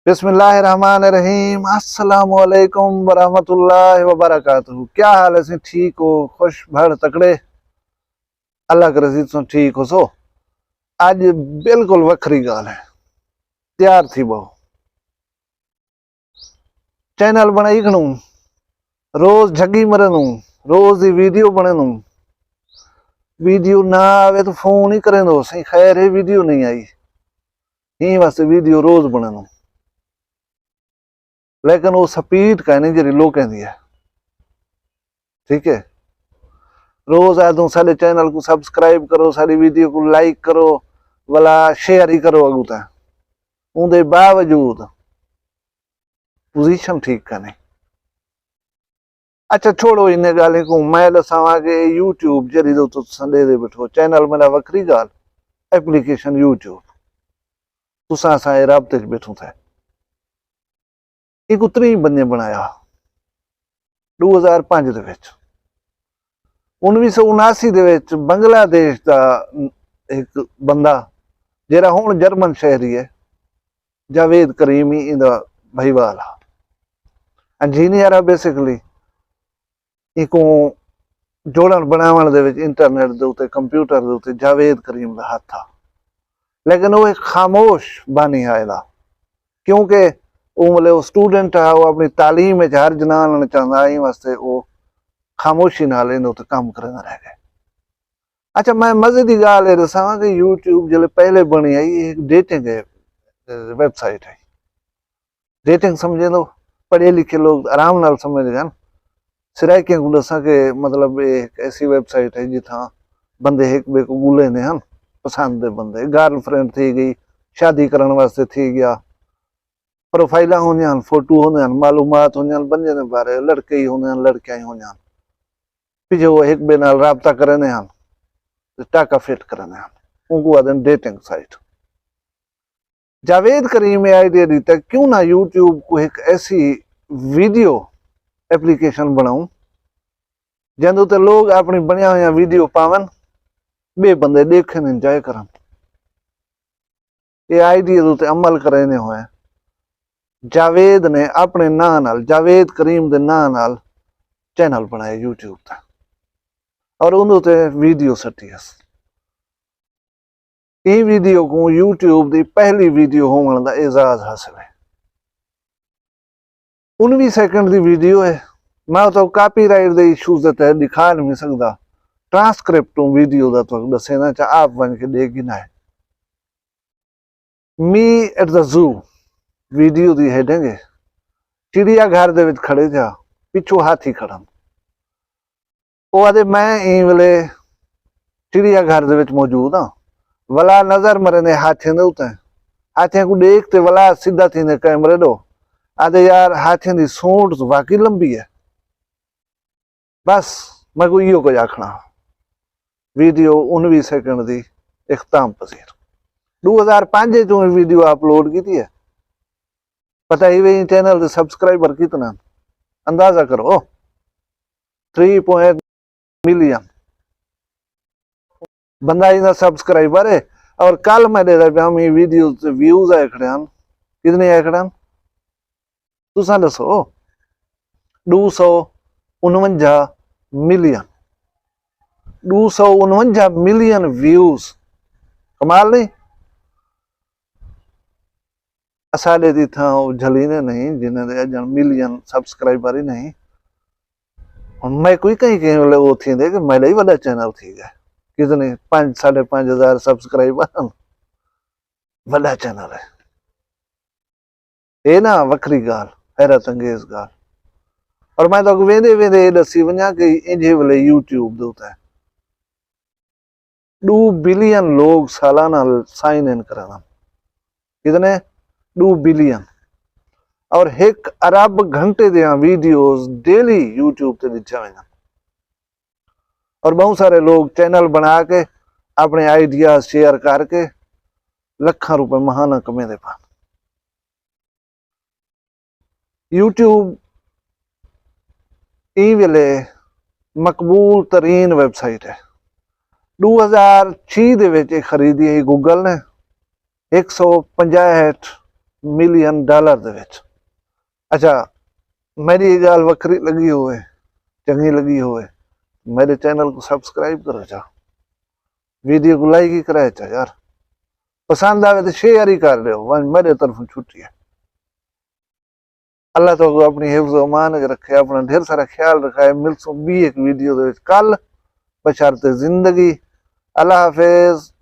बिस्मिल्लाहिर्रहमानिर्रहीम अस्सलामुअलैकुम वरहमतुल्लाहि वबरकातुहू। क्या हाल है सी? ठीक हो? खुश भड़ तकड़े? अल्लाह के रज़ीक़ सो ठीक हो सो। आज बिल्कुल वखरी गाल है। तैयार थी बहु चैनल बनाई खणू, रोज झगी मरनू, रोज ही वीडियो बनू। वीडियो ना आवे तो फोन ही करें दो सही, खैर है वीडियो नहीं आई यही वास्ते वीडियो रोज बनू, लेकिन वो स्पीड का नहीं जी लो कहती है। ठीक है, रोज आदू साडे चैनल को सब्सक्राइब करो, साडी वीडियो को लाइक करो, वाला शेयर ही करो। अगू तो उनके बावजूद पोजीशन ठीक का नहीं। अच्छा छोड़ो इन गाल को, मैं दसावा कि यूट्यूब जरी तो संडे दे बैठो चैनल मेरा वखरी गाल, एप्लीकेशन यूट्यूब तुसा सा राबते बैठो थे। एक उतनी बंदे बनाया 2005 दे विच। 1979 दे विच बांग्लादेश का एक बंदा जरा हुण जर्मन शहरी है, जावेद करीमी इंदा भाईवाल इंजीनियर है। बेसिकली इको जोड़न बनावन दे विच इंटरनेट दे उते कंप्यूटर दे उते जावेद करीम दा हाथ था, लेकिन वो एक खामोश बानी आएगा क्योंकि वो मतलब स्टूडेंट है, वो अपनी तालीम में हर जना लेना चाहता है वास्ते वो खामोशी नाल इन उते काम करना रह गए। अच्छा मैं मजे की गाल ये दसावा कि यूट्यूब जल्द पहले बनी आई एक डेटिंग वेबसाइट है। डेटिंग समझे दो, पढ़े लिखे लोग आराम नाल समझ गए। सिराइकियां को दसा के मतलब एक ऐसी वेबसाइट है जिथा बंदे एक बे को गुले ने हैं पसंद दे बंदे, गर्लफ्रेंड थी गई, शादी करने वास्ते थी गया, प्रोफाइल होने, फोटो होने, मालूमात होने बंदे ने बारे, लड़के ही होने लड़कियां ही होने, पीछे वो एक बे नाल राबता करने हैं, टाका फिट करने हैं, उनको आदन डेटिंग साइट। जावेद करीम आइडिया दी तक क्यों ना यूट्यूब को एक ऐसी वीडियो एप्लीकेशन बनाऊं जंद उते लोग अपनी बनिया हुई वीडियो पावन, बे बंदे देखन एंजॉय करन। ये आइडिया उते अमल करने हुए जावेद ने अपने नां नाल, जावेद करीम दे नां नाल चैनल बनाया यूट्यूब ता और उन्होंने वीडियो सटी। ये वीडियो को यूट्यूब की पहली वीडियो होने का एजाज हासिल है। 19 सेकंड की वीडियो है। मैं तो कापीराइट के इशूज के तहत दिखा नहीं सकता, ट्रांसक्रिप्ट वीडियो का तो दसेना चाह आप बन के देख ना है। Me at the zoo video की हेडिंग है, चिड़िया घर दे विच खड़े था, पिछू हाथी खड़ा, वो आदे मैं ई वेले चिड़िया घर दे विच मौजूद हाँ, वला नजर मरे ने हाथियों के उते, हाथियों को देखते वला सीधा थी ने कैमरे दो आदे यार हाथियों की सूंड वाकई लंबी है। बस मैं को इो कुछ आखना। वीडियो 19 सेकंड की इख्ताम पसीर 2005 जो वीडियो अपलोड की थी है। पता ही वही चैनल से सब्सक्राइबर कितना, अंदाजा करो 3 मिलियन बंदा इना सब्सक्राइबर है। और कल मैं दे रहा हम वीडियो से व्यूज आए खड़े हैं, कितने आए खड़े हैं तुसा दसो? 249 मिलियन, 249 मिलियन व्यूज, कमाल नहीं? साढ़े दी था झलीने नहीं जिन्हें जन मिलियन सब्सक्राइबर ही नहीं। मैं कोई कहीं कहीं वाले वो थी दे कि मेरा ही वाला चैनल थी गया, कितने 5-5.5 सब्सक्राइबर, वाला चैनल है ये ना वखरी गाल, हैरत अंगेज गाल। और मैं तो वेंदे वेंदे दसी वना कि इंजे वाले यूट्यूब दे उते 2 बिलियन लोग सालाना साइन इन करना, कितने 2 बिलियन, और 1 अरब घंटे दिया वीडियोस डेली यूट्यूब ते दिखा वेंदा। और बहुत सारे लोग चैनल बना के अपने आइडिया शेयर करके लाखों रुपए महाना कमे दे पान। यूट्यूब ई वेले मकबूल तरीन वेबसाइट है। 2006 दे विच खरीदी है गूगल ने 165 मिलियन डॉलर दे विच। अच्छा मेरी ये गल वक्री लगी होवे, चंगी लगी होवे, मेरे चैनल को सब्सक्राइब करो चा, वीडियो को लाइक ही कराए चा यार, पसंद आवे तो शेयर ही कर दो, मेरे तरफ छुट्टी है। अल्लाह तो अपनी हिफ्ज़ अमान रखे, अपना ढेर सारा ख्याल रखा है। मिलसूं भी एक वीडियो कल बशर्ते जिंदगी। अल्लाह हाफिज।